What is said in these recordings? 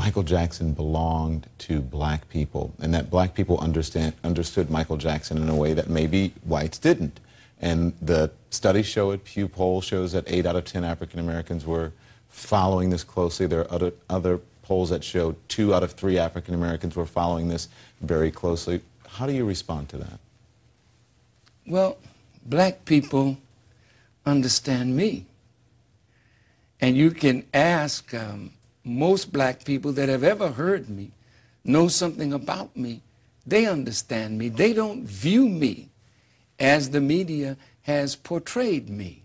Michael Jackson belonged to black people, and that black people understood Michael Jackson in a way that maybe whites didn't. And the studies show it. Pew poll shows that 8 out of 10 African Americans were following this closely. There are other polls that show 2 out of 3 African Americans were following this very closely. How do you respond to that? Well, black people understand me. And you can ask most black people that have ever heard me, know something about me. They understand me. They don't view me as the media has portrayed me.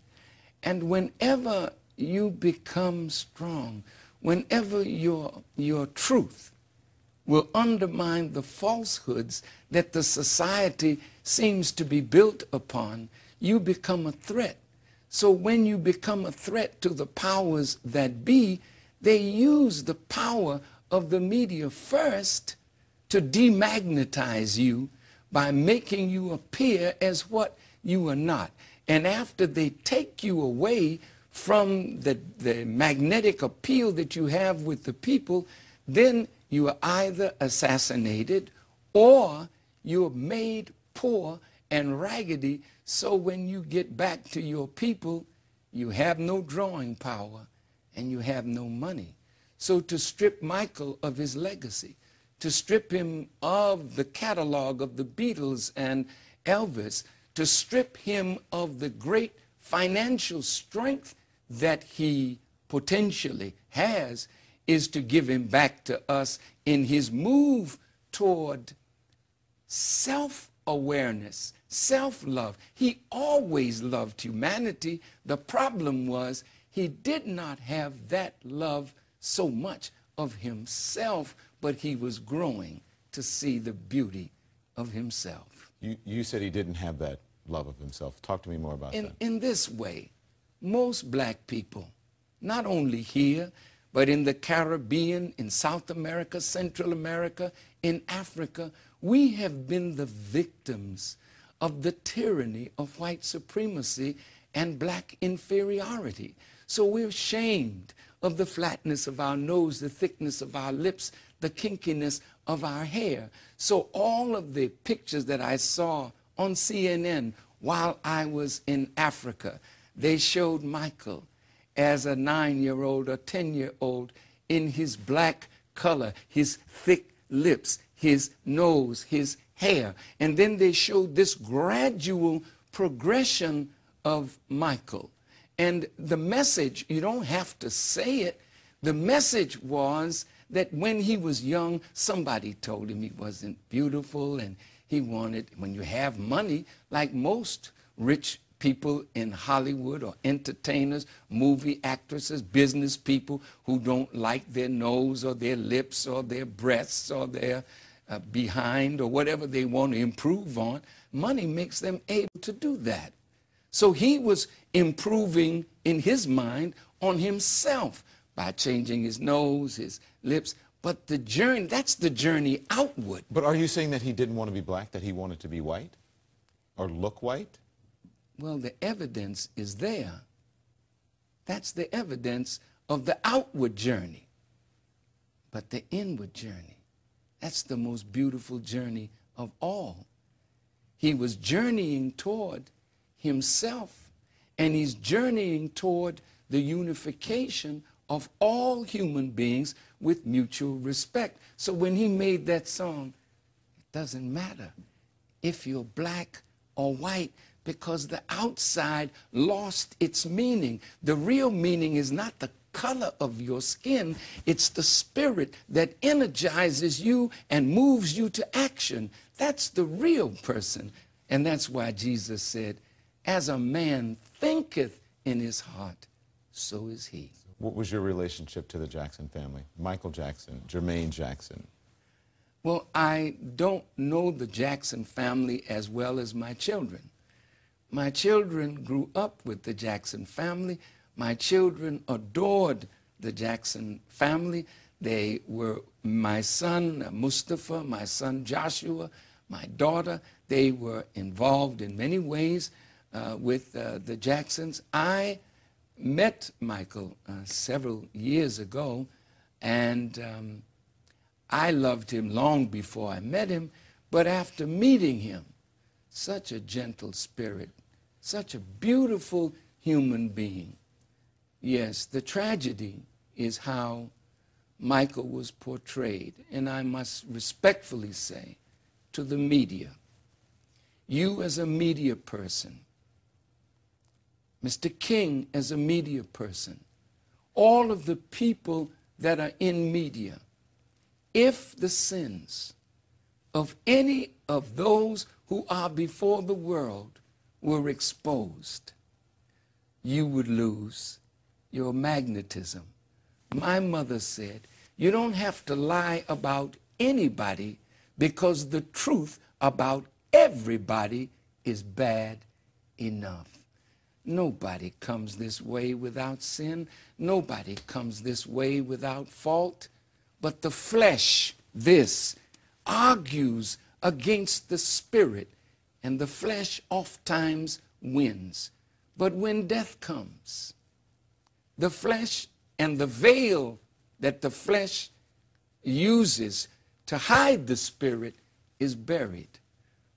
And whenever you become strong, whenever your truth will undermine the falsehoods that the society seems to be built upon, you become a threat. So when you become a threat to the powers that be, they use the power of the media first to demagnetize you by making you appear as what you are not. And after they take you away from the magnetic appeal that you have with the people, then you are either assassinated or you're made poor and raggedy. So when you get back to your people, you have no drawing power and you have no money. So to strip Michael of his legacy, to strip him of the catalog of the Beatles and Elvis, to strip him of the great financial strength that he potentially has, is to give him back to us in his move toward self-awareness, self-love. He always loved humanity. The problem was he did not have that love so much of himself, but he was growing to see the beauty of himself. You said he didn't have that love of himself. Talk to me more about that. In this way, most black people, not only here, but in the Caribbean, in South America, Central America, in Africa, we have been the victims of the tyranny of white supremacy and black inferiority. So we're ashamed of the flatness of our nose, the thickness of our lips, the kinkiness of our hair. So all of the pictures that I saw on CNN while I was in Africa, they showed Michael as a 9-year-old or 10-year-old in his black color, his thick lips, his nose, his hair. And then they showed this gradual progression of Michael. And the message, you don't have to say it, the message was that when he was young, somebody told him he wasn't beautiful, and he wanted, when you have money, like most rich people in Hollywood or entertainers, movie actresses, business people who don't like their nose or their lips or their breasts or their behind or whatever they want to improve on, money makes them able to do that. So he was improving in his mind on himself by changing his nose, his lips. But the journey, that's the journey outward. But are you saying that he didn't want to be black, that he wanted to be white or look white? Well, the evidence is there. That's the evidence of the outward journey. But the inward journey, that's the most beautiful journey of all. He was journeying toward himself, and he's journeying toward the unification of all human beings with mutual respect. So when he made that song, it doesn't matter if you're black or white, because the outside lost its meaning. The real meaning is not the color of your skin, it's the spirit that energizes you and moves you to action. That's the real person. And that's why Jesus said, as a man thinketh in his heart, so is he. What was your relationship to the Jackson family? Michael Jackson, Jermaine Jackson. Well, I don't know the Jackson family as well as my children. My children grew up with the Jackson family. My children adored the Jackson family. They were my son, Mustafa, my son, Joshua, my daughter. They were involved in many ways with the Jacksons. I met Michael several years ago, and I loved him long before I met him, but after meeting him, such a gentle spirit, such a beautiful human being. Yes, the tragedy is how Michael was portrayed, and I must respectfully say to the media, you as a media person, Mr. King as a media person, all of the people that are in media, if the sins of any of those who are before the world were exposed, you would lose your magnetism. My mother said, you don't have to lie about anybody because the truth about everybody is bad enough. Nobody comes this way without sin. Nobody comes this way without fault. But the flesh, this, argues against the spirit, and the flesh oftentimes wins. But when death comes, the flesh and the veil that the flesh uses to hide the spirit is buried.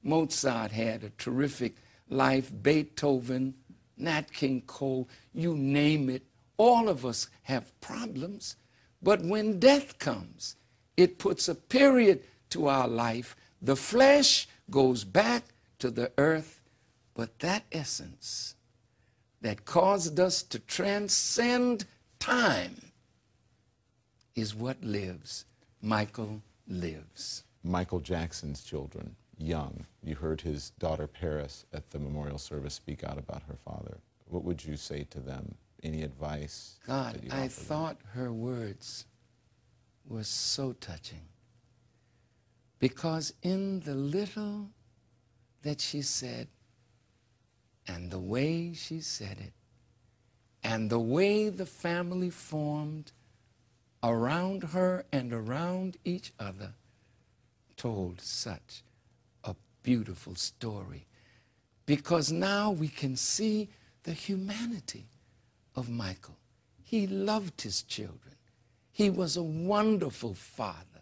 Mozart had a terrific life, Beethoven, Nat King Cole, you name it. All of us have problems. But when death comes, it puts a period to our life. The flesh goes back to the earth, but that essence that caused us to transcend time is what lives. Michael lives. Michael Jackson's children, young. You heard his daughter Paris at the memorial service speak out about her father. What would you say to them? Any advice? God, I thought her words were so touching, because in the little that she said, and the way she said it, and the way the family formed around her and around each other, told such a beautiful story. Because now we can see the humanity of Michael. He loved his children. He was a wonderful father.